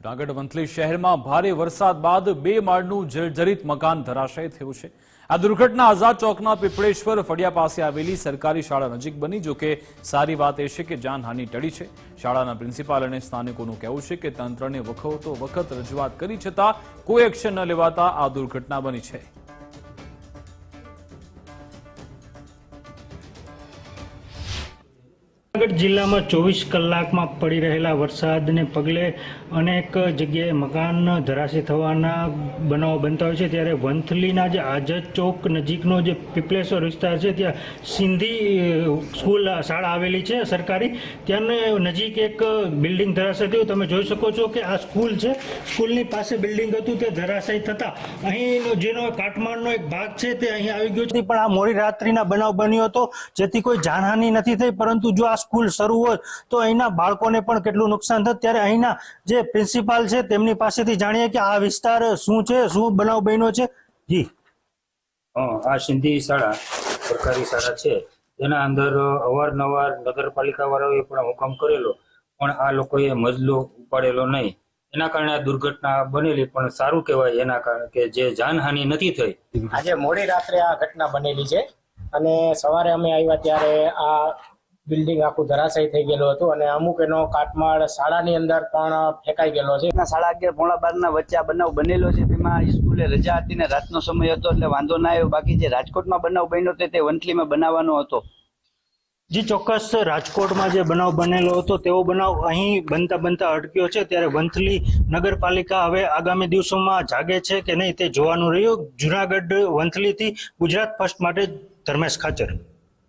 જૂનાગઢ વંથલી શહેરમાં ભારે વરસાદ બાદ બે માળનું જર્જરિત મકાન ધરાશય થયું છે। આ દુર્ઘટના આઝાદ ચોકના પીપળેશ્વર ફળિયા પાસે આવેલી સરકારી શાળા નજીક બની। જો કે સારી વાત એ છે કે જાનહાનિ ટળી છે। શાળાના પ્રિન્સિપાલ અને સ્થાનિકોનું કહેવું છે કે તંત્રને વખત રજૂઆત કરી છતાં કોઈ એક્શન ન લેવાતા આ દુર્ઘટના બની છે। જૂનાગઢ જિલ્લામાં 24 કલાકમાં પડી રહેલા વરસાદને પગલે અનેક જગ્યાએ મકાન ધરાશયી થવાના બનાવો બનતા હોય છે। ત્યારે વંથલીના જે આઝાદ ચોક નજીકનો જે પીપળેશ્વર વિસ્તાર છે ત્યાં સિંધી સ્કૂલ શાળા આવેલી છે સરકારી। ત્યાં નજીક એક બિલ્ડિંગ ધરાશય થયું। તમે જોઈ શકો છો કે આ સ્કૂલ છે, સ્કૂલની પાસે બિલ્ડિંગ હતું તે ધરાશયી થતાં અહીંનો જેનો કાટમાળનો એક ભાગ છે તે અહીં આવી ગયો છે। પણ આ મોડી રાત્રિના બનાવ બન્યો હતો જેથી કોઈ જાનહાનિ નથી થઈ, પરંતુ જો આ સ્કૂલ શરૂ હોય તો અહીંના બાળકોને પણ કેટલું નુકસાન થતું। ત્યારે અહીંના જે પ્રિન્સિપાલ છે તેમની પાસેથી જાણીએ કે આ વિસ્તાર શું છે, શું બનાવ બન્યો છે। જી આ સિંધી શાળા સરકારી શાળા છે, એના અંદર અવારનવાર નગરપાલિકા વાળાઓએ પણ હુકમ કરેલો, પણ આ લોકોએ મજલો ઉપાડેલો નહીં। એના કારણે આ દુર્ઘટના બનેલી। પણ સારું કહેવાય એના કારણે કે જે જાનહાનિ નથી થઈ। આજે મોડી રાત્રે આ ઘટના બનેલી છે અને સવારે અમે આવ્યા ત્યારે આ બિલ્ડિંગ આખું ધરાશાયી થઈ ગયેલું હતું અને અમુક એનો કાટમાળ શાળાની અંદર પણ ફેંકાઈ ગયેલો છે। 11:30 પોણા 12 વચ્ચે આ બનાવ બનેલો છે। તેમાં સ્કૂલે રજા હતી ને રાતનો સમય હતો એટલે વાંધો ના આવ્યો। બાકી જે રાજકોટમાં બનાવ બન્યો તે વંથલીમાં બનાવવાનો હતો। જી ચોક્કસ, રાજકોટમાં જે બનાવ બનેલો હતો તેવો બનાવ અહીં બનતા અટક્યો છે। ત્યારે વંથલી નગરપાલિકા હવે આગામી દિવસોમાં જાગે છે કે નહીં તે જોવાનું રહ્યું। જૂનાગઢ વંથલીથી ગુજરાત ફર્સ્ટ માટે ધર્મેશ ખાચર।